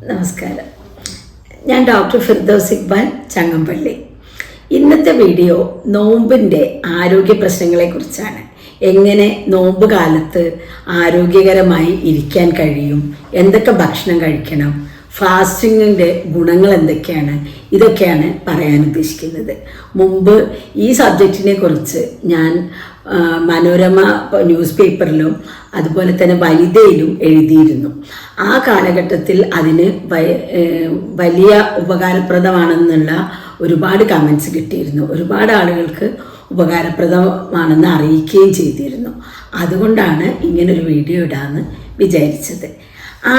നമസ്കാരം. ഞാൻ ഡോക്ടർ ഫിർദൗസ് ഇക്ബാൽ, ചങ്ങമ്പള്ളി. ഇന്നത്തെ വീഡിയോ നോമ്പിൻ്റെ ആരോഗ്യ പ്രശ്നങ്ങളെക്കുറിച്ചാണ്. എങ്ങനെ നോമ്പ് കാലത്ത് ആരോഗ്യകരമായി ഇരിക്കാൻ കഴിയും, എന്തൊക്കെ ഭക്ഷണം കഴിക്കണം, ഫാസ്റ്റിങ്ങിൻ്റെ ഗുണങ്ങൾ എന്തൊക്കെയാണ്, ഇതൊക്കെയാണ് പറയാൻ ഉദ്ദേശിക്കുന്നത്. മുമ്പ് ഈ സബ്ജക്റ്റിനെ കുറിച്ച് ഞാൻ മനോരമ ന്യൂസ് പേപ്പറിലും അതുപോലെ തന്നെ വനിതയിലും എഴുതിയിരുന്നു. ആ കാലഘട്ടത്തിൽ അതിന് വലിയ ഉപകാരപ്രദമാണെന്നുള്ള ഒരുപാട് കമൻസ് കിട്ടിയിരുന്നു. ഒരുപാട് ആളുകൾക്ക് ഉപകാരപ്രദമാണെന്ന് അറിയിക്കുകയും ചെയ്തിരുന്നു. അതുകൊണ്ടാണ് ഇങ്ങനൊരു വീഡിയോ ഇടാമെന്ന് വിചാരിച്ചത്.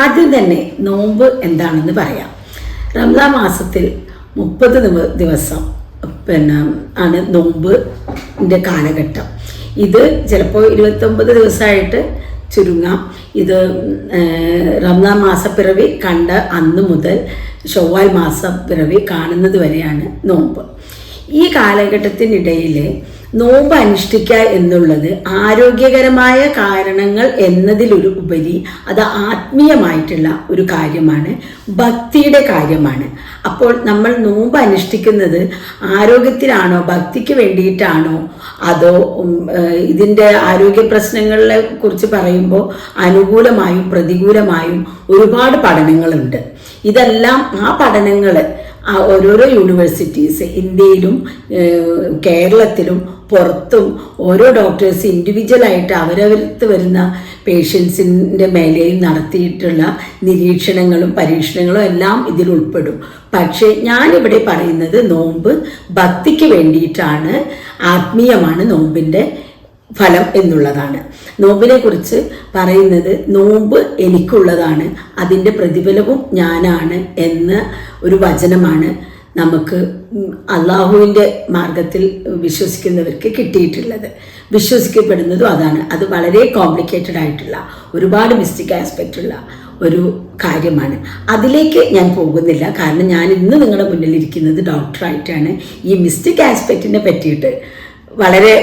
ആദ്യം തന്നെ നോമ്പ് എന്താണെന്ന് പറയാം. റംസാൻ മാസത്തിൽ 30 ദിവസം ആണ് നോമ്പിൻ്റെ കാലഘട്ടം. ഇത് ചിലപ്പോൾ 29 ദിവസമായിട്ട് ചുരുങ്ങാം. ഇത് റംസാൻ മാസപ്പിറവി കണ്ട അന്ന് മുതൽ ഷവ്വാൽ മാസപ്പിറവി കാണുന്നത് വരെയാണ് നോമ്പ്. ഈ കാലഘട്ടത്തിനിടയിൽ നോമ്പ് അനുഷ്ഠിക്കുക എന്നുള്ളത് ആരോഗ്യകരമായ കാരണങ്ങൾ എന്നതിലൊരു ഉപരി അത് ആത്മീയമായിട്ടുള്ള ഒരു കാര്യമാണ്, ഭക്തിയുടെ കാര്യമാണ്. അപ്പോൾ നമ്മൾ നോമ്പ് അനുഷ്ഠിക്കുന്നത് ആരോഗ്യത്തിനാണോ, ഭക്തിക്ക് വേണ്ടിയിട്ടാണോ, അതോ ഇതിൻ്റെ ആരോഗ്യ പ്രശ്നങ്ങളെ കുറിച്ച് പറയുമ്പോൾ അനുകൂലമായും പ്രതികൂലമായും ഒരുപാട് പഠനങ്ങളുണ്ട്. ഇതെല്ലാം ആ പഠനങ്ങൾ ഓരോരോ യൂണിവേഴ്സിറ്റീസ്, ഇന്ത്യയിലും കേരളത്തിലും പുറത്തും ഓരോ ഡോക്ടേഴ്സ് ഇൻഡിവിജ്വലായിട്ട് അവരവർക്ക് വരുന്ന പേഷ്യൻസിൻ്റെ മേലെയും നടത്തിയിട്ടുള്ള നിരീക്ഷണങ്ങളും പരീക്ഷണങ്ങളും എല്ലാം ഇതിൽ ഉൾപ്പെടും. പക്ഷേ ഞാനിവിടെ പറയുന്നത് നോമ്പ് ഭക്തിക്ക് വേണ്ടിയിട്ടാണ്, ആത്മീയമാണ് നോമ്പിൻ്റെ ഫലം എന്നുള്ളതാണ്. നോമ്പിനെ കുറിച്ച് പറയുന്നത് നോമ്പ് എനിക്കുള്ളതാണ്, അതിൻ്റെ പ്രതിഫലവും ഞാനാണ് എന്ന ഒരു വചനമാണ് നമുക്ക് അള്ളാഹുവിൻ്റെ മാർഗത്തിൽ വിശ്വസിക്കുന്നവർക്ക് കിട്ടിയിട്ടുള്ളത്. വിശ്വസിക്കപ്പെടുന്നതും അതാണ്. അത് വളരെ കോംപ്ലിക്കേറ്റഡ് ആയിട്ടുള്ള ഒരുപാട് മിസ്റ്റിക് ആസ്പെക്റ്റുള്ള ഒരു കാര്യമാണ്. അതിലേക്ക് ഞാൻ പോകുന്നില്ല, കാരണം ഞാൻ ഇന്ന് നിങ്ങളുടെ മുന്നിലിരിക്കുന്നത് ഡോക്ടറായിട്ടാണ്. ഈ മിസ്റ്റിക് ആസ്പെക്റ്റിനെ പറ്റിയിട്ട് വളരെ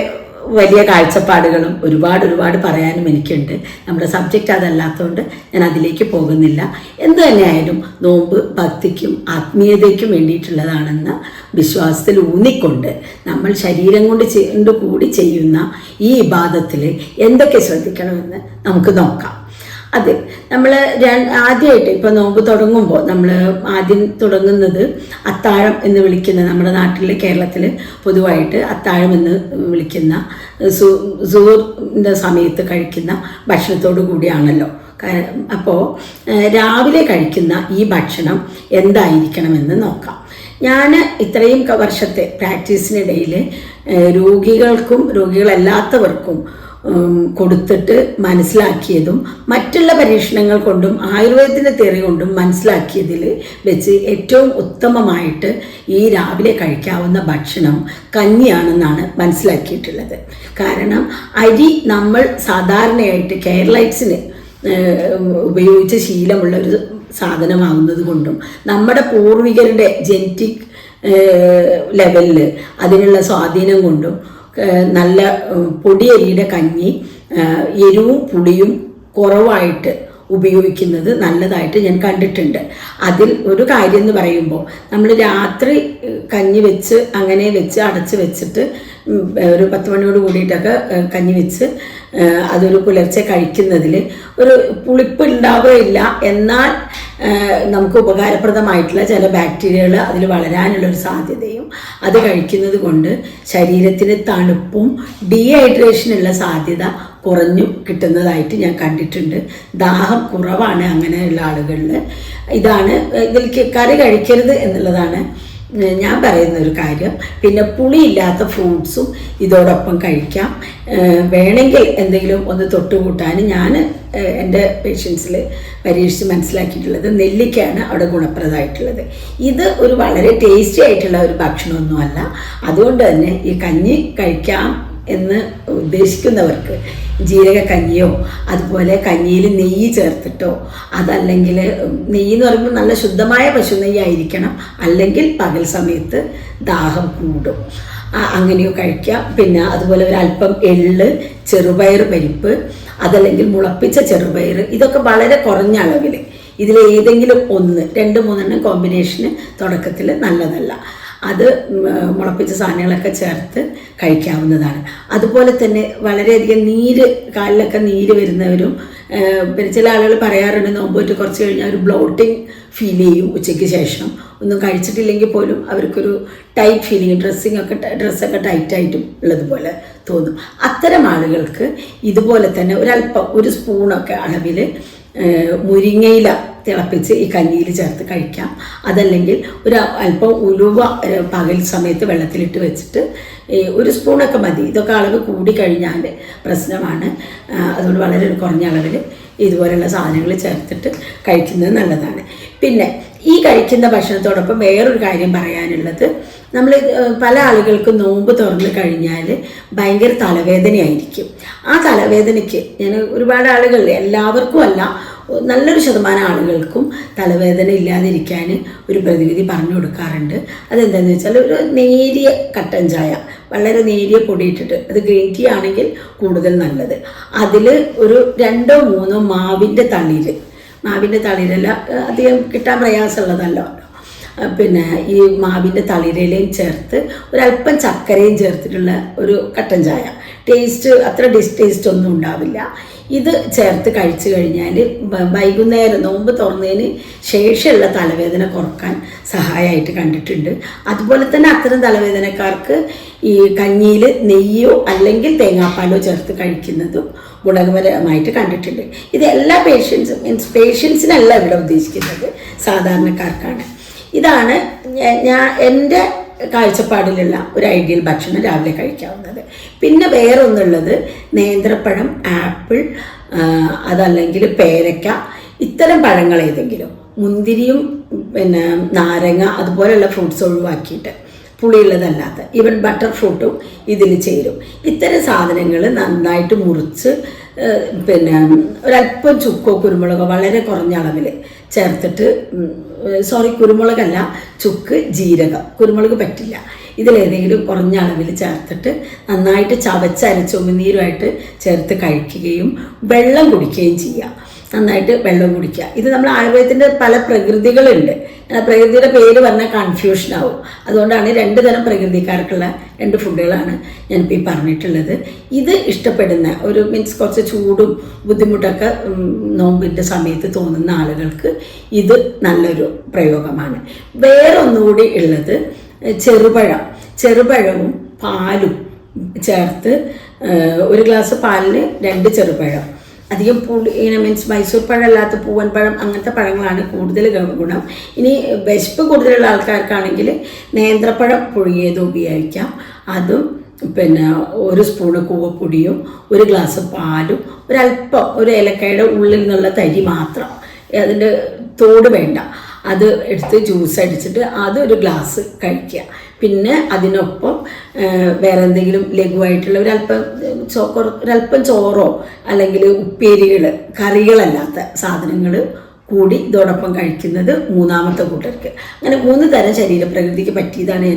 വലിയ കാഴ്ചപ്പാടുകളും ഒരുപാട് പറയാനും എനിക്കുണ്ട്. നമ്മുടെ സബ്ജക്റ്റ് അതല്ലാത്തതുകൊണ്ട് ഞാൻ അതിലേക്ക് പോകുന്നില്ല. എന്തു തന്നെയായാലും നോമ്പ് ഭക്തിക്കും ആത്മീയതയ്ക്കും വേണ്ടിയിട്ടുള്ളതാണെന്ന വിശ്വാസത്തിൽ ഊന്നിക്കൊണ്ട് നമ്മൾ ശരീരം കൊണ്ട് കൂടി ചെയ്യുന്ന ഈ ഇബാദത്തിൽ എന്തൊക്കെ ശ്രദ്ധിക്കണമെന്ന് നമുക്ക് നോക്കാം. അത് നമ്മൾ ആദ്യമായിട്ട് ഇപ്പോൾ നോമ്പ് തുടങ്ങുമ്പോൾ നമ്മൾ ആദ്യം തുടങ്ങുന്നത് അത്താഴം എന്ന് വിളിക്കുന്ന, നമ്മുടെ നാട്ടിൽ കേരളത്തിൽ പൊതുവായിട്ട് അത്താഴം എന്ന് വിളിക്കുന്ന സുഹൂറിൻ്റെ സമയത്ത് കഴിക്കുന്ന ഭക്ഷണത്തോടു കൂടിയാണല്ലോ. അപ്പോൾ രാവിലെ കഴിക്കുന്ന ഈ ഭക്ഷണം എന്തായിരിക്കണമെന്ന് നോക്കാം. ഞാൻ ഇത്രയും വർഷത്തെ പ്രാക്ടീസിനിടയിൽ രോഗികൾക്കും രോഗികളല്ലാത്തവർക്കും കൊടുത്തിട്ട് മനസ്സിലാക്കിയതും മറ്റുള്ള പരീക്ഷണങ്ങൾ കൊണ്ടും ആയുർവേദത്തിൻ്റെ തിയറി കൊണ്ടും മനസ്സിലാക്കിയതിൽ വെച്ച് ഏറ്റവും ഉത്തമമായിട്ട് ഈ രാവിലെ കഴിക്കാവുന്ന ഭക്ഷണം കഞ്ഞിയാണെന്നാണ് മനസ്സിലാക്കിയിട്ടുള്ളത്. കാരണം അരി നമ്മൾ സാധാരണയായിട്ട് കേരളൈറ്റ്സിന് ഉപയോഗിച്ച് ശീലമുള്ള ഒരു സാധനമാകുന്നത് കൊണ്ടും നമ്മുടെ പൂർവികരുടെ ജനറ്റിക് ലെവലിൽ അതിനുള്ള സ്വാധീനം കൊണ്ടും നല്ല പൊടിയരിയുടെ കഞ്ഞി എരിവും പുളിയും കുറവായിട്ട് ഉപയോഗിക്കുന്നത് നല്ലതായിട്ട് ഞാൻ കണ്ടിട്ടുണ്ട്. അതിൽ ഒരു കാര്യം എന്ന് പറയുമ്പോൾ നമ്മൾ രാത്രി കഞ്ഞി വെച്ച് അങ്ങനെ വെച്ച് അടച്ച് വെച്ചിട്ട് ഒരു 10 മണിയോട് കൂടിയിട്ടൊക്കെ കഞ്ഞി വെച്ച് അതൊരു പുലർച്ചെ കഴിക്കുന്നതിൽ ഒരു പുളിപ്പ് ഉണ്ടാവുകയില്ല. എന്നാൽ നമുക്ക് ഉപകാരപ്രദമായിട്ടുള്ള ചില ബാക്ടീരിയകൾ അതിൽ വളരാനുള്ളൊരു സാധ്യതയും അത് കഴിക്കുന്നത് കൊണ്ട് ശരീരത്തിന് തണുപ്പും ഡീഹൈഡ്രേഷനുള്ള സാധ്യത കുറഞ്ഞു കിട്ടുന്നതായിട്ട് ഞാൻ കണ്ടിട്ടുണ്ട്. ദാഹം കുറവാണ് അങ്ങനെയുള്ള ആളുകളിൽ. ഇതാണ് ഇതിലേക്ക് കറി കഴിക്കരുത് എന്നുള്ളതാണ് ഞാൻ പറയുന്ന ഒരു കാര്യം. പിന്നെ പുളിയില്ലാത്ത ഫ്രൂട്ട്സും ഇതോടൊപ്പം കഴിക്കാം. വേണമെങ്കിൽ എന്തെങ്കിലും ഒന്ന് തൊട്ടുകൂട്ടാൻ ഞാൻ എൻ്റെ പേഷ്യൻസിൽ പരീക്ഷിച്ച് മനസ്സിലാക്കിയിട്ടുള്ളത് നെല്ലിക്കയാണ് അവിടെ ഗുണപ്രദമായിട്ടുള്ളത്. ഇത് ഒരു വളരെ ടേസ്റ്റി ആയിട്ടുള്ള ഒരു ഭക്ഷണമൊന്നുമല്ല. അതുകൊണ്ട് തന്നെ ഈ കഞ്ഞി കഴിക്കാം എന്ന് ഉദ്ദേശിക്കുന്നവർക്ക് ജീരകക്കഞ്ഞിയോ അതുപോലെ കഞ്ഞിയിൽ നെയ്യ് ചേർത്തിട്ടോ, അതല്ലെങ്കിൽ നെയ്യ് എന്ന് പറയുമ്പോൾ നല്ല ശുദ്ധമായ പശു നെയ്യ് ആയിരിക്കണം, അല്ലെങ്കിൽ പകൽ സമയത്ത് ദാഹം കൂടും, അങ്ങനെയോ കഴിക്കാം. പിന്നെ അതുപോലെ ഒരല്പം എള്ള്, ചെറുപയർ പരിപ്പ്, അതല്ലെങ്കിൽ മുളപ്പിച്ച ചെറുപയർ, ഇതൊക്കെ വളരെ കുറഞ്ഞ അളവിൽ ഇതിലേതെങ്കിലും ഒന്ന് 2-3 കോമ്പിനേഷന് തുടക്കത്തിൽ നല്ലതല്ല. അത് മുളപ്പിച്ച സാധനങ്ങളൊക്കെ ചേർത്ത് കഴിക്കാവുന്നതാണ്. അതുപോലെ തന്നെ വളരെയധികം കാലിലൊക്കെ നീര് വരുന്നവരും, പിന്നെ ചില ആളുകൾ പറയാറുണ്ട് നോമ്പ് കുറച്ച് കഴിഞ്ഞാൽ ഒരു ബ്ലോട്ടിങ് ഫീൽ ചെയ്യും ഉച്ചയ്ക്ക് ശേഷം. ഒന്നും കഴിച്ചിട്ടില്ലെങ്കിൽ പോലും അവർക്കൊരു ടൈറ്റ് ഫീലിംഗ്, ഡ്രസ്സൊക്കെ ടൈറ്റായിട്ടും ഉള്ളതുപോലെ തോന്നും. അത്തരം ആളുകൾക്ക് ഇതുപോലെ തന്നെ ഒരു സ്പൂണൊക്കെ അളവിൽ മുരിങ്ങയില തിളപ്പിച്ച് ഈ കഞ്ഞിയിൽ ചേർത്ത് കഴിക്കാം. അതല്ലെങ്കിൽ അല്പം ഉലുവ പകൽ സമയത്ത് വെള്ളത്തിലിട്ട് വെച്ചിട്ട് ഒരു സ്പൂണൊക്കെ മതി. ഇതൊക്കെ അളവ് കൂടി കഴിഞ്ഞാൽ പ്രശ്നമാണ്. അതുകൊണ്ട് വളരെ കുറഞ്ഞ അളവിൽ ഇതുപോലെയുള്ള സാധനങ്ങൾ ചേർത്തിട്ട് കഴിക്കുന്നത് നല്ലതാണ്. പിന്നെ ഈ കഴിക്കുന്ന ഭക്ഷണത്തോടൊപ്പം വേറൊരു കാര്യം പറയാനുള്ളത്, നമ്മൾ പല ആളുകൾക്കും നോമ്പ് തുറന്ന് കഴിഞ്ഞാൽ ഭയങ്കര തലവേദനയായിരിക്കും. ആ തലവേദനയ്ക്ക് ഞാൻ ഒരുപാട് ആളുകൾ, എല്ലാവർക്കും അല്ല, നല്ലൊരു ശതമാനം ആളുകൾക്കും തലവേദന ഇല്ലാതിരിക്കാൻ ഒരു പ്രതിവിധി പറഞ്ഞു കൊടുക്കാറുണ്ട്. അതെന്താണെന്ന് വെച്ചാൽ ഒരു നേരിയ കട്ടൻ ചായ, വളരെ നേരിയ പൊടിയിട്ടിട്ട്, അത് ഗ്രീൻ ടീ ആണെങ്കിൽ കൂടുതൽ നല്ലത്. അതിൽ ഒരു 2-3 മാവിൻ്റെ തളിരല്ല, അധികം കിട്ടാൻ പ്രയാസമുള്ളതല്ലോ. പിന്നെ ഈ മാവിൻ്റെ തളിരയിലയും ചേർത്ത് ഒരല്പം ചക്കരയും ചേർത്തിട്ടുള്ള ഒരു കട്ടൻ ചായ, അത്ര ടേസ്റ്റ് ഒന്നും ഉണ്ടാവില്ല. ഇത് ചേർത്ത് കഴിച്ചു കഴിഞ്ഞാൽ വൈകുന്നേരം നോമ്പ് തുറന്നതിന് ശേഷമുള്ള തലവേദന കുറക്കാൻ സഹായമായിട്ട് കണ്ടിട്ടുണ്ട്. അതുപോലെ തന്നെ അത്തരം തലവേദനക്കാർക്ക് ഈ കഞ്ഞിയിൽ നെയ്യോ അല്ലെങ്കിൽ തേങ്ങാപ്പാലോ ചേർത്ത് കഴിക്കുന്നതും ഗുണകരമായിട്ട് കണ്ടിട്ടുണ്ട്. ഇത് എല്ലാ പേഷ്യൻസിനല്ല ഇവിടെ ഉദ്ദേശിക്കുന്നത്, സാധാരണക്കാർക്കാണ്. ഇതാണ് എൻ്റെ കാഴ്ചപ്പാടിലുള്ള ഒരു ഐഡിയൽ ഭക്ഷണം രാവിലെ കഴിക്കാവുന്നത്. പിന്നെ വേറെ ഒന്നുള്ളത് നേന്ത്രപ്പഴം, ആപ്പിൾ, അതല്ലെങ്കിൽ പേരയ്ക്ക, ഇത്തരം പഴങ്ങൾ ഏതെങ്കിലും, മുന്തിരിയും പിന്നെ നാരങ്ങ അതുപോലെയുള്ള ഫ്രൂട്ട്സ് ഒഴിവാക്കിയിട്ട്, പുളിയുള്ളതല്ലാത്ത ഈവൻ ബട്ടർ ഫ്രൂട്ടും ഇതിൽ ചേരും. ഇത്തരം സാധനങ്ങൾ നന്നായിട്ട് മുറിച്ച് പിന്നെ ഒരല്പം ചുക്കോ കുരുമുളകോ വളരെ കുറഞ്ഞ അളവിൽ ചേർത്തിട്ട്, കുരുമുളകല്ല, ചുക്ക്, ജീരകം, കുരുമുളക് പറ്റില്ല, ഇതിലേതെങ്കിലും കുറഞ്ഞ അളവിൽ ചേർത്തിട്ട് നന്നായിട്ട് ചവച്ചരച്ച് ഉമിനീരുമായിട്ട് ചേർത്ത് കഴിക്കുകയും വെള്ളം കുടിക്കുകയും ചെയ്യുക. നന്നായിട്ട് വെള്ളം കുടിക്കുക. ഇത് നമ്മൾ ആയുർവേദത്തിൻ്റെ പല പ്രകൃതികളുണ്ട്. പ്രകൃതിയുടെ പേര് പറഞ്ഞാൽ കൺഫ്യൂഷൻ ആവും. അതുകൊണ്ടാണ് 2 തരം പ്രകൃതിക്കാർക്കുള്ള 2 ഫുഡുകളാണ് ഞാനിപ്പോൾ ഈ പറഞ്ഞിട്ടുള്ളത്. ഇത് ഇഷ്ടപ്പെടുന്ന കുറച്ച് ചൂടും ബുദ്ധിമുട്ടൊക്കെ നോമ്പിൻ്റെ സമയത്ത് തോന്നുന്ന ആളുകൾക്ക് ഇത് നല്ലൊരു പ്രയോഗമാണ്. വേറെ ഒന്നുകൂടി ഉള്ളത് ചെറുപഴവും പാലും ചേർത്ത്, ഒരു ഗ്ലാസ് പാലിന് 2 ചെറുപഴം, അധികം മൈസൂർ പഴം അല്ലാത്ത പൂവൻ പഴം, അങ്ങനത്തെ പഴങ്ങളാണ് കൂടുതൽ ഗുണം. ഇനി വിശപ്പ് കൂടുതലുള്ള ആൾക്കാർക്കാണെങ്കിൽ നേന്ത്രപ്പഴം പുഴുങ്ങിയത് ഉപയോഗിക്കാം. അതും പിന്നെ 1 സ്പൂണ് കൂവപ്പൊടിയും 1 ഗ്ലാസ് പാലും ഒരല്പം ഒരു ഏലക്കായുടെ ഉള്ളിൽ നിന്നുള്ള തരി മാത്രം, അതിൻ്റെ തോട് വേണ്ട, അത് എടുത്ത് ജ്യൂസ് അടിച്ചിട്ട് അതൊരു ഗ്ലാസ് കഴിക്കുക. പിന്നെ അതിനൊപ്പം വേറെ എന്തെങ്കിലും ലഘുവായിട്ടുള്ള ഒരല്പം ചോറോ അല്ലെങ്കിൽ ഉപ്പേരികൾ, കറികളല്ലാത്ത സാധനങ്ങൾ കൂടി ഇതോടൊപ്പം കഴിക്കുന്നത് 3ാമത്തെ കൂട്ടർക്ക്. അങ്ങനെ 3 തരം ശരീരപ്രകൃതിക്ക് പറ്റിയതാണ്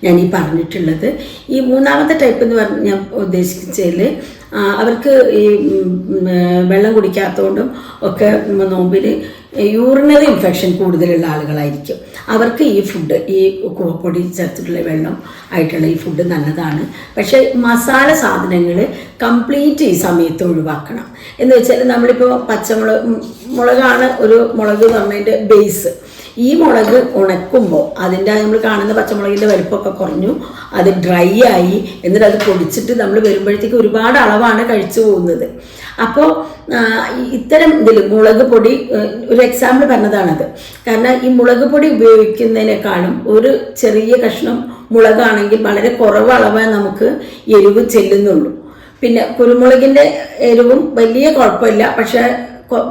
ഞാൻ ഈ പറഞ്ഞിട്ടുള്ളത്. ഈ 3ാമത്തെ ടൈപ്പ് എന്ന് ഞാൻ ഉദ്ദേശിച്ചതിൽ അവർക്ക് ഈ വെള്ളം കുടിക്കാത്തതുകൊണ്ടും ഒക്കെ നോമ്പിൽ യൂറിനറി ഇൻഫെക്ഷൻ കൂടുതലുള്ള ആളുകളായിരിക്കും. അവർക്ക് ഈ ഫുഡ്, ഈ കൂവപ്പൊടി ചേർത്തിട്ടുള്ള വെള്ളം ആയിട്ടുള്ള ഈ ഫുഡ് നല്ലതാണ്. പക്ഷേ മസാല സാധനങ്ങൾ കംപ്ലീറ്റ് ഈ സമയത്ത് ഒഴിവാക്കണം. എന്ന് വെച്ചാൽ നമ്മളിപ്പോൾ മുളകാണ് ഒരു മുളക് പറഞ്ഞതിൻ്റെ ബേസ്. ഈ മുളക് ഉണക്കുമ്പോൾ അതിൻ്റെ നമ്മൾ കാണുന്ന പച്ചമുളകിൻ്റെ വലിപ്പമൊക്കെ കുറഞ്ഞു, അത് ഡ്രൈ ആയി, എന്നിട്ട് അത് പൊടിച്ചിട്ട് നമ്മൾ വരുമ്പോഴത്തേക്ക് ഒരുപാട് അളവാണ് കഴിച്ചു പോകുന്നത്. അപ്പോൾ ഇത്തരം മുളക് പൊടി ഒരു എക്സാമ്പിൾ പറഞ്ഞതാണത്. കാരണം ഈ മുളക് പൊടി ഉപയോഗിക്കുന്നതിനേക്കാളും ഒരു ചെറിയ കഷ്ണം മുളകാണെങ്കിൽ വളരെ കുറവ് അളവേ നമുക്ക് എരിവ് ചെല്ലുന്നുള്ളൂ. പിന്നെ കുരുമുളകിൻ്റെ എരിവും വലിയ കുഴപ്പമില്ല, പക്ഷേ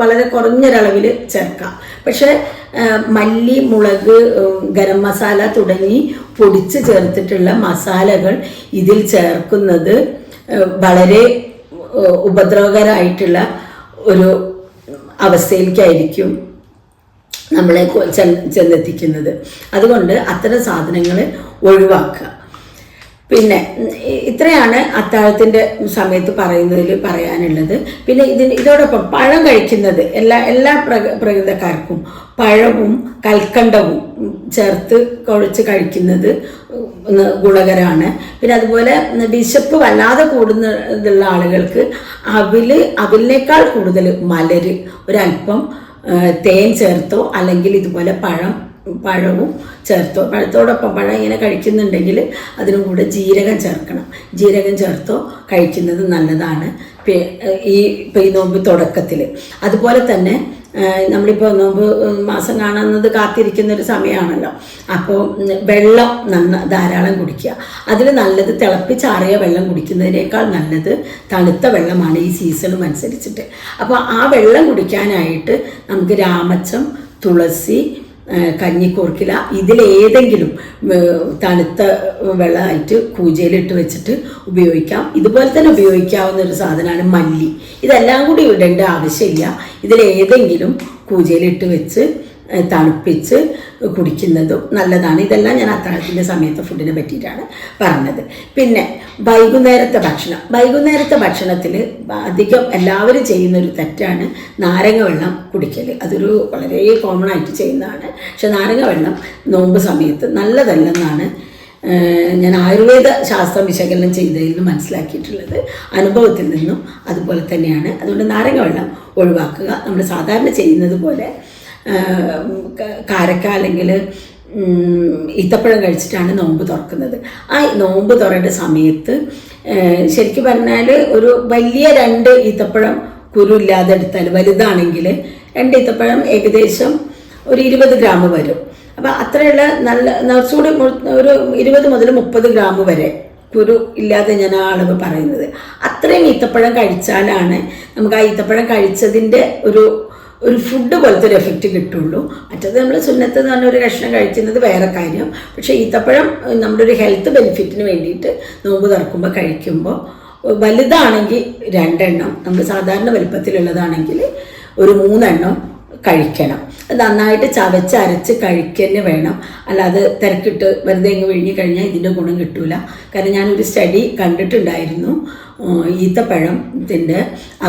വളരെ കുറഞ്ഞൊരളവിൽ ചേർക്കാം. പക്ഷേ മല്ലി, മുളക്, ഗരം മസാല തുടങ്ങി പൊടിച്ച് ചേർത്തിട്ടുള്ള മസാലകൾ ഇതിൽ ചേർക്കുന്നത് വളരെ ഉപദ്രവകരമായിട്ടുള്ള ഒരു അവസ്ഥയിലേക്കായിരിക്കും നമ്മളെ ചെന്നെത്തിക്കുന്നത്. അതുകൊണ്ട് അത്തരം സാധനങ്ങൾ ഒഴിവാക്കുക. പിന്നെ ഇത്രയാണ് അത്താഴത്തിൻ്റെ സമയത്ത് പറയാനുള്ളത്. പിന്നെ ഇതോടൊപ്പം പഴം കഴിക്കുന്നത് എല്ലാ പ്രകൃതക്കാർക്കും പഴവും കൽക്കണ്ടവും ചേർത്ത് കുഴച്ച് കഴിക്കുന്നത് ഗുണകരമാണ്. പിന്നെ അതുപോലെ വിശപ്പ് വല്ലാതെ കൂടുന്നതുള്ള ആളുകൾക്ക് അവിലിനേക്കാൾ കൂടുതൽ മലര് ഒരല്പം തേൻ ചേർത്തോ അല്ലെങ്കിൽ ഇതുപോലെ പഴവും ചേർത്തോ, പഴത്തോടൊപ്പം പഴം ഇങ്ങനെ കഴിക്കുന്നുണ്ടെങ്കിൽ അതിനും കൂടെ ജീരകം ചേർക്കണം. ജീരകം ചേർത്തോ കഴിക്കുന്നത് നല്ലതാണ് ഈ നോമ്പ് തുടക്കത്തിൽ. അതുപോലെ തന്നെ നമ്മളിപ്പോൾ നോമ്പ് മാസം കാണുന്നത് കാത്തിരിക്കുന്ന ഒരു സമയമാണല്ലോ. അപ്പോൾ വെള്ളം ധാരാളം കുടിക്കുക. അതിൽ നല്ലത് തിളപ്പിച്ചാറിയ വെള്ളം കുടിക്കുന്നതിനേക്കാൾ നല്ലത് തണുത്ത വെള്ളമാണ് ഈ സീസണും അനുസരിച്ചിട്ട്. അപ്പോൾ ആ വെള്ളം കുടിക്കാനായിട്ട് നമുക്ക് രാമച്ചം, തുളസി, കഞ്ഞിക്കൂർക്കില ഇതിലേതെങ്കിലും തണുത്ത വെള്ളമായിട്ട് കൂജയിലിട്ട് വെച്ചിട്ട് ഉപയോഗിക്കാം. ഇതുപോലെ തന്നെ ഉപയോഗിക്കാവുന്ന ഒരു സാധനമാണ് മല്ലി. ഇതെല്ലാം കൂടി ഇടേണ്ട ആവശ്യമില്ല. ഇതിലേതെങ്കിലും കൂജയിലിട്ട് വെച്ച് തണുപ്പിച്ച് കുടിക്കുന്നതും നല്ലതാണ്. ഇതെല്ലാം ഞാൻ അത്താഴത്തിൻ്റെ സമയത്ത് ഫുഡിനെ പറ്റിയിട്ടാണ് പറഞ്ഞത്. പിന്നെ വൈകുന്നേരത്തെ ഭക്ഷണത്തിൽ അധികം എല്ലാവരും ചെയ്യുന്നൊരു തെറ്റാണ് നാരങ്ങ വെള്ളം കുടിക്കൽ. അതൊരു വളരെ കോമൺ ആയിട്ട് ചെയ്യുന്നതാണ്. പക്ഷെ നാരങ്ങ വെള്ളം നോമ്പ് സമയത്ത് നല്ലതല്ലെന്നാണ് ഞാൻ ആയുർവേദ ശാസ്ത്രം വിശകലനം ചെയ്തതിൽ നിന്ന് മനസ്സിലാക്കിയിട്ടുള്ളത്. അനുഭവത്തിൽ നിന്നും അതുപോലെ തന്നെയാണ്. അതുകൊണ്ട് നാരങ്ങ വെള്ളം ഒഴിവാക്കുക. നമ്മൾ സാധാരണ ചെയ്യുന്നത് പോലെ കാരക്ക അല്ലെങ്കിൽ ഈത്തപ്പഴം കഴിച്ചിട്ടാണ് നോമ്പ് തുറക്കുന്നത്. ആ നോമ്പ് തുറയുടെ സമയത്ത് ശരിക്കും പറഞ്ഞാൽ ഒരു വലിയ 2 ഈത്തപ്പഴം കുരു ഇല്ലാതെ എടുത്താൽ, വലുതാണെങ്കിൽ 2 ഈത്തപ്പഴം ഏകദേശം ഒരു 20 ഗ്രാം വരും. അപ്പം അത്രയുള്ള കുറച്ചുകൂടി ഒരു 20 മുതൽ 30 ഗ്രാം വരെ കുരു ഇല്ലാതെ ഞാൻ ആ അളവ് പറയുന്നത്. അത്രയും ഈത്തപ്പഴം കഴിച്ചാലാണ് നമുക്ക് ആ ഈത്തപ്പഴം കഴിച്ചതിൻ്റെ ഒരു ഫുഡ് പോലത്തെ ഒരു എഫക്റ്റ് കിട്ടുള്ളൂ. മറ്റത് നമ്മൾ സുന്നത്ത് എന്ന് പറഞ്ഞ ഒരു കഷ്ണം കഴിക്കുന്നത് വേറെ കാര്യം. പക്ഷേ ഈത്തപ്പഴം നമ്മുടെ ഒരു ഹെൽത്ത് ബെനിഫിറ്റിന് വേണ്ടിയിട്ട് നോമ്പ് തുറക്കുമ്പോൾ കഴിക്കുമ്പോൾ വലുതാണെങ്കിൽ 2 എണ്ണം, നമ്മൾ സാധാരണ വലുപ്പത്തിലുള്ളതാണെങ്കിൽ ഒരു 3 എണ്ണം കഴിക്കണം. നന്നായിട്ട് ചവച്ചരച്ച് കഴിക്കന്നെ വേണം. അല്ലാതെ തിരക്കിട്ട് വെറുതെ ഇങ്ങ് വിഴുങ്ങി കഴിഞ്ഞാൽ ഇതിൻ്റെ ഗുണം കിട്ടൂല. കാരണം ഞാനൊരു സ്റ്റഡി കണ്ടിട്ടുണ്ടായിരുന്നു, ഈത്തപ്പഴത്തിൻ്റെ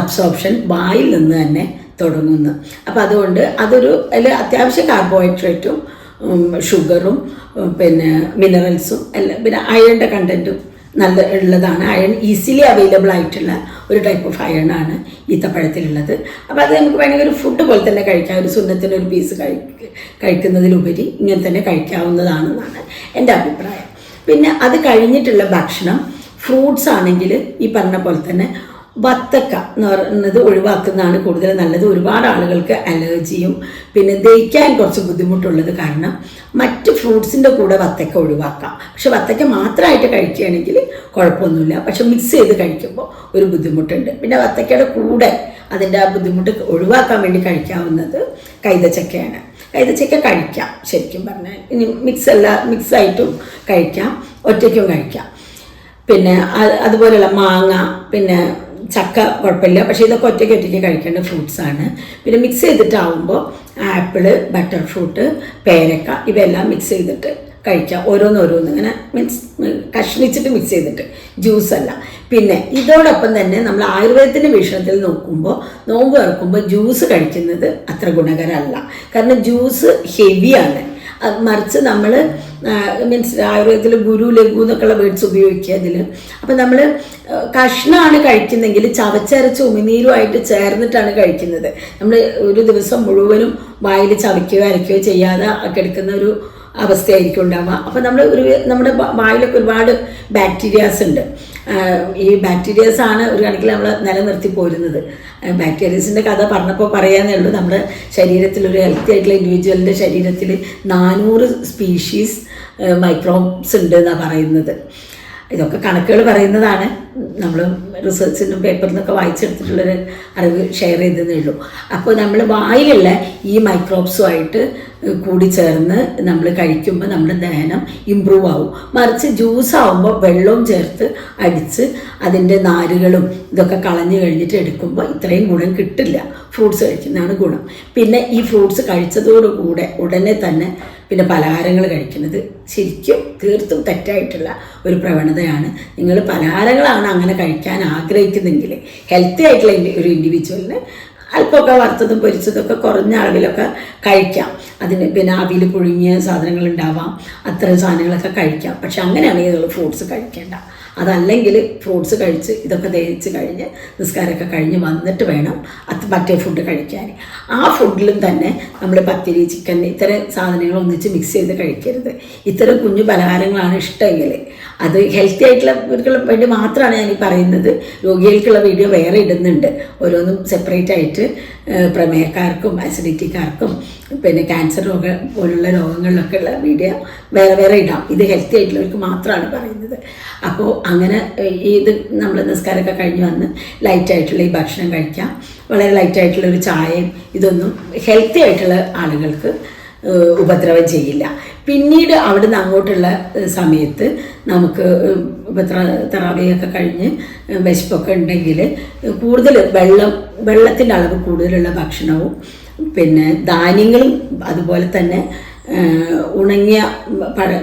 അബ്സോർപ്ഷൻ വായിൽ നിന്ന് തന്നെ തുടങ്ങുന്നു. അപ്പോൾ അതുകൊണ്ട് അതിൽ അത്യാവശ്യം കാർബോഹൈഡ്രേറ്റും ഷുഗറും പിന്നെ മിനറൽസും എല്ലാം, പിന്നെ അയണിൻ്റെ കണ്ടൻറ്റും ഉള്ളതാണ്. അയൺ ഈസിലി അവൈലബിൾ ആയിട്ടുള്ള ഒരു ടൈപ്പ് ഓഫ് അയണാണ് ഈത്തപ്പഴത്തിലുള്ളത്. അപ്പോൾ അത് നമുക്ക് വേണമെങ്കിൽ ഒരു ഫുഡ് പോലെ തന്നെ കഴിക്കാം. ഒരു സുന്നത്തിൻ്റെ ഒരു പീസ് കഴിക്കുന്നതിലുപരി ഇങ്ങനെ തന്നെ കഴിക്കാവുന്നതാണെന്നാണ് എൻ്റെ അഭിപ്രായം. പിന്നെ അത് കഴിഞ്ഞിട്ടുള്ള ഭക്ഷണം ഫ്രൂട്ട്സ് ആണെങ്കിൽ ഈ പറഞ്ഞ പോലെ തന്നെ വത്തക്ക എന്ന് പറയുന്നത് ഒഴിവാക്കുന്നതാണ് കൂടുതൽ നല്ലത്. ഒരുപാട് ആളുകൾക്ക് അലർജിയും പിന്നെ ദഹിക്കാൻ കുറച്ച് ബുദ്ധിമുട്ടുള്ളത് കാരണം മറ്റ് ഫ്രൂട്ട്സിൻ്റെ കൂടെ വത്തക്ക ഒഴിവാക്കാം. പക്ഷെ വത്തക്ക മാത്രമായിട്ട് കഴിക്കുകയാണെങ്കിൽ കുഴപ്പമൊന്നുമില്ല. പക്ഷെ മിക്സ് ചെയ്ത് കഴിക്കുമ്പോൾ ഒരു ബുദ്ധിമുട്ടുണ്ട്. പിന്നെ വത്തക്കയുടെ കൂടെ അതിൻ്റെ ആ ബുദ്ധിമുട്ട് ഒഴിവാക്കാൻ വേണ്ടി കഴിക്കാവുന്നത് കൈതച്ചക്കയാണ്. കൈതച്ചക്ക കഴിക്കാം ശരിക്കും പറഞ്ഞാൽ. ഇനി മിക്സായിട്ടും കഴിക്കാം, ഒറ്റയ്ക്കും കഴിക്കാം. പിന്നെ അതുപോലെയുള്ള മാങ്ങ, പിന്നെ ചക്ക കുഴപ്പമില്ല. പക്ഷേ ഇതൊക്കെ ഒറ്റയ്ക്ക് കഴിക്കേണ്ട ഫ്രൂട്ട്സാണ്. പിന്നെ മിക്സ് ചെയ്തിട്ടാവുമ്പോൾ ആപ്പിള്, ബട്ടർ ഫ്രൂട്ട്, പേരക്ക ഇവയെല്ലാം മിക്സ് ചെയ്തിട്ട് കഴിക്കാം. ഓരോന്നോരോന്ന് ഇങ്ങനെ കഷ്ണിച്ചിട്ട് മിക്സ് ചെയ്തിട്ട്, ജ്യൂസല്ല. പിന്നെ ഇതോടൊപ്പം തന്നെ നമ്മൾ ആയുർവേദത്തിൻ്റെ വീക്ഷണത്തിൽ നോക്കുമ്പോൾ നോമ്പ് തുറക്കുമ്പോൾ ജ്യൂസ് കഴിക്കുന്നത് അത്ര ഗുണകരമല്ല. കാരണം ജ്യൂസ് ഹെവിയാണ്. മറിച്ച് നമ്മൾ ആയുർവേദത്തിൽ ഗുരു, ലഘു എന്നൊക്കെയുള്ള വേർഡ്സ് ഉപയോഗിക്കുക അതിൽ. അപ്പം നമ്മൾ കഷ്ണമാണ് കഴിക്കുന്നെങ്കിൽ ചവച്ചരച്ച് ഉമിനീരുമായിട്ട് ചേർന്നിട്ടാണ് കഴിക്കുന്നത്. നമ്മൾ ഒരു ദിവസം മുഴുവനും വായിൽ ചവയ്ക്കുകയോ അരയ്ക്കുകയോ ചെയ്യാതെ എടുക്കുന്ന ഒരു അവസ്ഥയായിരിക്കും ഉണ്ടാവുക. അപ്പം നമ്മുടെ വായിലൊക്കെ ഒരുപാട് ബാക്ടീരിയാസ് ഉണ്ട്. ഈ ബാക്ടീരിയാസാണ് ഒരു കണക്കിൽ നമ്മൾ നിലനിർത്തി പോരുന്നത്. ബാക്ടീരിയസിൻ്റെ കഥ പറഞ്ഞപ്പോൾ പറയാന്നേ ഉള്ളൂ. നമ്മുടെ ശരീരത്തിൽ ഒരു ഹെൽത്തി ആയിട്ടുള്ള ഇൻഡിവിജ്വലിൻ്റെ ശരീരത്തിൽ 400 സ്പീഷീസ് മൈക്രോബ്സ് ഉണ്ട് എന്നാണ് പറയുന്നത്. ഇതൊക്കെ കണക്കുകൾ പറയുന്നതാണ്. നമ്മൾ റിസർച്ചിനും പേപ്പറിൽ നിന്നൊക്കെ വായിച്ചെടുത്തിട്ടുള്ളൊരു അറിവ് ഷെയർ ചെയ്തതേ ഉള്ളൂ. അപ്പോൾ നമ്മൾ വായിലുള്ള ഈ മൈക്രോബ്സുമായിട്ട് കൂടി ചേർന്ന് നമ്മൾ കഴിക്കുമ്പോൾ നമ്മുടെ ദഹനം ഇമ്പ്രൂവ് ആവും. മറിച്ച് ജ്യൂസ് ആവുമ്പോൾ വെള്ളവും ചേർത്ത് അടിച്ച് അതിൻ്റെ നാരുകളും ഇതൊക്കെ കളഞ്ഞു കഴിഞ്ഞിട്ട് എടുക്കുമ്പോൾ ഇത്രയും ഗുണം കിട്ടില്ല. ഫ്രൂട്ട്സ് കഴിക്കുന്നതാണ് ഗുണം. പിന്നെ ഈ ഫ്രൂട്ട്സ് കഴിച്ചതോടുകൂടെ ഉടനെ തന്നെ പിന്നെ പലഹാരങ്ങൾ കഴിക്കുന്നത് ശരിക്കും തീർത്തും തെറ്റായിട്ടുള്ള ഒരു പ്രവണതയാണ്. നിങ്ങൾ പലഹാരങ്ങളാണ് അങ്ങനെ കഴിക്കാൻ ആഗ്രഹിക്കുന്നെങ്കിൽ ഹെൽത്തി ആയിട്ടുള്ള ഒരു ഇൻഡിവിജ്വലിന് അല്പമൊക്കെ വറുത്തതും പൊരിച്ചതൊക്കെ കുറഞ്ഞ അളവിലൊക്കെ കഴിക്കാം. അതിന് പിന്നെ ആവിയിൽ പുഴുങ്ങിയ സാധനങ്ങൾ ഉണ്ടാവാം, അത്തരം സാധനങ്ങളൊക്കെ കഴിക്കാം. പക്ഷെ അങ്ങനെയാണെങ്കിൽ നിങ്ങൾ ഫ്രൂട്ട്സ് കഴിക്കേണ്ട. അതല്ലെങ്കിൽ ഫ്രൂട്ട്സ് കഴിച്ച് ഇതൊക്കെ ദഹിച്ച് കഴിഞ്ഞ് നിസ്കാരമൊക്കെ കഴിഞ്ഞ് വന്നിട്ട് വേണം മറ്റേ ഫുഡ് കഴിക്കാൻ. ആ ഫുഡിലും തന്നെ നമ്മൾ പത്തിരി, ചിക്കൻ ഇത്തരം സാധനങ്ങൾ ഒന്നിച്ച് മിക്സ് ചെയ്ത് കഴിക്കരുത്. ഇത്തരം കുഞ്ഞു പലഹാരങ്ങളാണ് ഇഷ്ടമെങ്കിൽ അത് ഹെൽത്തി ആയിട്ടുള്ളവർക്കുള്ള വേണ്ടി മാത്രമാണ് ഞാൻ ഈ പറയുന്നത്. രോഗികൾക്കുള്ള വീഡിയോ വേറെ ഇടുന്നുണ്ട്, ഓരോന്നും സെപ്പറേറ്റ് ആയിട്ട്. പ്രമേഹക്കാർക്കും അസിഡിറ്റിക്കാർക്കും പിന്നെ ക്യാൻസർ പോലുള്ള രോഗങ്ങളിലൊക്കെ ഉള്ള വീഡിയോ വേറെ വേറെ ഇടാം. ഇത് ഹെൽത്തി ആയിട്ടുള്ളവർക്ക് മാത്രമാണ് പറയുന്നത്. അപ്പോൾ അങ്ങനെ ഇത് നമ്മൾ നിസ്കാരമൊക്കെ കഴിഞ്ഞ് വന്ന് ലൈറ്റായിട്ടുള്ള ഈ ഭക്ഷണം കഴിക്കാം. വളരെ ലൈറ്റായിട്ടുള്ള ഒരു ചായയും ഇതൊന്നും ഹെൽത്തി ആയിട്ടുള്ള ആളുകൾക്ക് ഉപദ്രവം ചെയ്യില്ല. പിന്നീട് അവിടുന്ന് അങ്ങോട്ടുള്ള സമയത്ത് നമുക്ക് തറാവിയൊക്കെ കഴിഞ്ഞ് വിശപ്പൊക്കെ ഉണ്ടെങ്കിൽ കൂടുതൽ വെള്ളത്തിൻ്റെ അളവ് കൂടുതലുള്ള ഭക്ഷണവും പിന്നെ ധാന്യങ്ങളും അതുപോലെ തന്നെ ഉണങ്ങിയ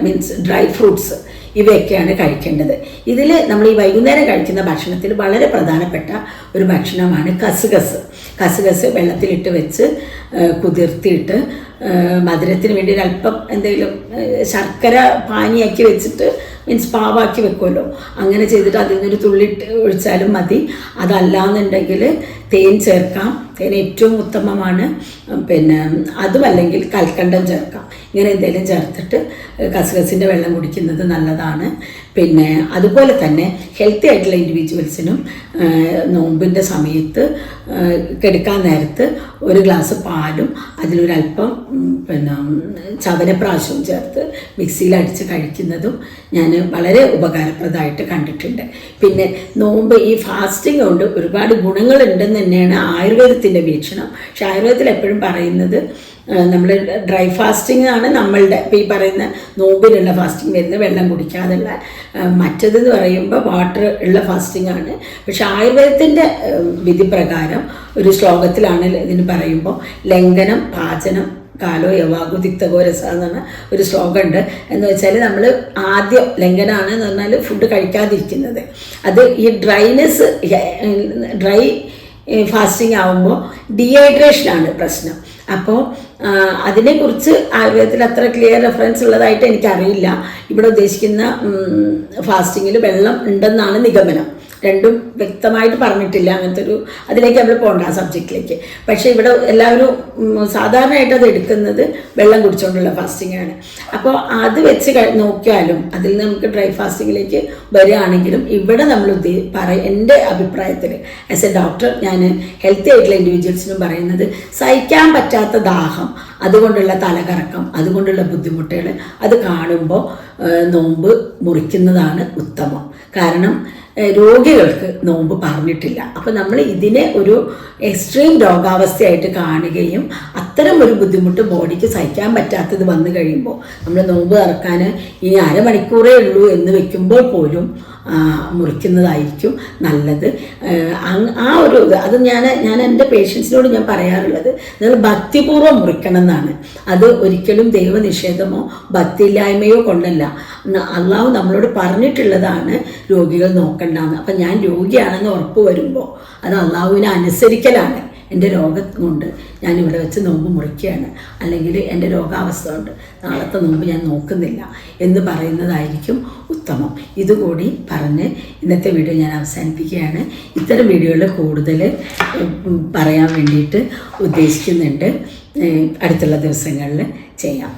മീൻസ് ഡ്രൈ ഫ്രൂട്ട്സ് ഇവയൊക്കെയാണ് കഴിക്കേണ്ടത്. ഇതിൽ നമ്മൾ ഈ വൈകുന്നേരം കഴിക്കുന്ന ഭക്ഷണത്തിൽ വളരെ പ്രധാനപ്പെട്ട ഒരു ഭക്ഷണമാണ് കസുകസ്. കസുകസ് വെള്ളത്തിലിട്ട് വെച്ച് കുതിർത്തിയിട്ട് മധുരത്തിന് വേണ്ടി ഒരല്പം എന്തെങ്കിലും ശർക്കര പാനിയാക്കി വെച്ചിട്ട് മീൻസ് പാവാക്കി വെക്കുമല്ലോ, അങ്ങനെ ചെയ്തിട്ട് അതിൽ നിന്നൊരു തുള്ളിട്ട് ഒഴിച്ചാലും മതി. അതല്ലാന്നുണ്ടെങ്കിൽ തേൻ ചേർക്കാം, തേൻ ഏറ്റവും ഉത്തമമാണ്. പിന്നെ അതുമല്ലെങ്കിൽ കൽക്കണ്ടം ചേർക്കാം. ഇങ്ങനെ എന്തെങ്കിലും ചേർത്തിട്ട് കസുകസിൻ്റെ വെള്ളം കുടിക്കുന്നത് നല്ലതാണ്. പിന്നെ അതുപോലെ തന്നെ ഹെൽത്തി ആയിട്ടുള്ള ഇൻഡിവിജ്വൽസിനും നോമ്പിൻ്റെ സമയത്ത് കെടുക്കാൻ നേരത്ത് ഒരു ഗ്ലാസ് പാലും അതിലൊരല്പം പിന്നെ ചവനപ്രാശവും ചേർത്ത് മിക്സിയിൽ അടിച്ച് കഴിക്കുന്നതും ഞാൻ വളരെ ഉപകാരപ്രദമായിട്ട് കണ്ടിട്ടുണ്ട്. പിന്നെ നോമ്പ് ഈ ഫാസ്റ്റിംഗ് കൊണ്ട് ഒരുപാട് ഗുണങ്ങളുണ്ടെന്ന് തന്നെയാണ് ആയുർവേദത്തിൻ്റെ വീക്ഷണം. പക്ഷെ ആയുർവേദത്തിൽ എപ്പോഴും പറയുന്നത് നമ്മൾ ഡ്രൈ ഫാസ്റ്റിംഗ് ആണ് നമ്മളുടെ ഇപ്പോൾ ഈ പറയുന്ന നോമ്പിലുള്ള ഫാസ്റ്റിംഗ് വരുന്നത്, വെള്ളം കുടിക്കാതുള്ള. മറ്റതെന്ന് പറയുമ്പോൾ വാട്ടർ ഉള്ള ഫാസ്റ്റിംഗ് ആണ്. പക്ഷെ ആയുർവേദത്തിൻ്റെ വിധി പ്രകാരം ഒരു ശ്ലോകത്തിലാണ് ഇതിന് പറയുമ്പോൾ ലംഘനം പാചനം കാലോ യവാഗു തിക്തകോ രസ എന്ന് പറഞ്ഞ ഒരു ശ്ലോകമുണ്ട്. എന്ന് വെച്ചാൽ നമ്മൾ ആദ്യം ലംഘനമാണ് എന്ന് പറഞ്ഞാൽ ഫുഡ് കഴിക്കാതിരിക്കുന്നത്. അത് ഈ ഡ്രൈ ഫാസ്റ്റിംഗ് ആകുമ്പോൾ ഡീഹൈഡ്രേഷനാണ് പ്രശ്നം. അപ്പോൾ അതിനെക്കുറിച്ച് ആയുർവേദത്തിൽ അത്ര ക്ലിയർ റെഫറൻസ് ഉള്ളതായിട്ട് എനിക്കറിയില്ല. ഇവിടെ ഉദ്ദേശിക്കുന്ന ഫാസ്റ്റിങ്ങിൽ വെള്ളം ഉണ്ടെന്നാണ് നിഗമനം. രണ്ടും വ്യക്തമായിട്ട് പറഞ്ഞിട്ടില്ല. അങ്ങനത്തെ ഒരു അതിലേക്ക് നമ്മൾ പോകണ്ട ആ സബ്ജക്റ്റിലേക്ക്. പക്ഷേ ഇവിടെ എല്ലാവരും സാധാരണയായിട്ട് അത് എടുക്കുന്നത് വെള്ളം കുടിച്ചുകൊണ്ടുള്ള ഫാസ്റ്റിംഗ് ആണ്. അപ്പോൾ അത് വെച്ച് നോക്കിയാലും അതിൽ നമുക്ക് ഡ്രൈ ഫാസ്റ്റിങ്ങിലേക്ക് വരികയാണെങ്കിലും ഇവിടെ നമ്മൾ എൻ്റെ അഭിപ്രായത്തിൽ ആസ് എ ഡോക്ടർ ഞാൻ ഹെൽത്തി ആയിട്ടുള്ള ഇൻഡിവിജ്വൽസിനും പറയുന്നത് സഹിക്കാൻ പറ്റാത്ത ദാഹം, അതുകൊണ്ടുള്ള തലകറക്കം, അതുകൊണ്ടുള്ള ബുദ്ധിമുട്ടുകൾ അത് കാണുമ്പോൾ നോമ്പ് മുറിക്കുന്നതാണ് ഉത്തമം. കാരണം രോഗികൾക്ക് നോമ്പ് പറഞ്ഞിട്ടില്ല. അപ്പോൾ നമ്മൾ ഇതിനെ ഒരു എക്സ്ട്രീം രോഗാവസ്ഥയായിട്ട് കാണുകയും അത്തരം ഒരു ബുദ്ധിമുട്ട് ബോഡിക്ക് സഹിക്കാൻ പറ്റാത്തത് വന്നു കഴിയുമ്പോൾ നമ്മൾ നോമ്പ് തുറക്കാൻ ഇനി അരമണിക്കൂറേ ഉള്ളൂ എന്ന് വെക്കുമ്പോൾ പോലും മുറിക്കുന്നതായിരിക്കും നല്ലത്. ആ ഒരു അത് ഞാൻ എൻ്റെ പേഷ്യൻസിനോട് ഞാൻ പറയാറുള്ളത് നിങ്ങൾ ഭക്തിപൂർവ്വം മുറിക്കണം എന്നാണ്. അത് ഒരിക്കലും ദൈവനിഷേധമോ ഭക്തിയില്ലായ്മയോ കൊണ്ടല്ല. അള്ളാഹു നമ്മളോട് പറഞ്ഞിട്ടുള്ളതാണ് രോഗികൾ നോക്കണ്ടെന്ന്. അപ്പം ഞാൻ രോഗിയാണെന്ന് ഉറപ്പ് വരുമ്പോൾ അത് അള്ളാഹുവിനെ അനുസരിക്കലാണ്. എൻ്റെ രോഗം കൊണ്ട് ഞാനിവിടെ വെച്ച് നോമ്പ് മുറിക്കുകയാണ്, അല്ലെങ്കിൽ എൻ്റെ രോഗാവസ്ഥ കൊണ്ട് നാളത്തെ നോമ്പ് ഞാൻ നോക്കുന്നില്ല എന്ന് പറയുന്നതായിരിക്കും ഉത്തമം. ഇതുകൂടി പറഞ്ഞ് ഇന്നത്തെ വീഡിയോ ഞാൻ അവസാനിപ്പിക്കുകയാണ്. ഇത്തരം വീഡിയോകൾ കൂടുതൽ പറയാൻ വേണ്ടിയിട്ട് ഉദ്ദേശിക്കുന്നുണ്ട്. അടുത്തുള്ള ദിവസങ്ങളിൽ ചെയ്യാം.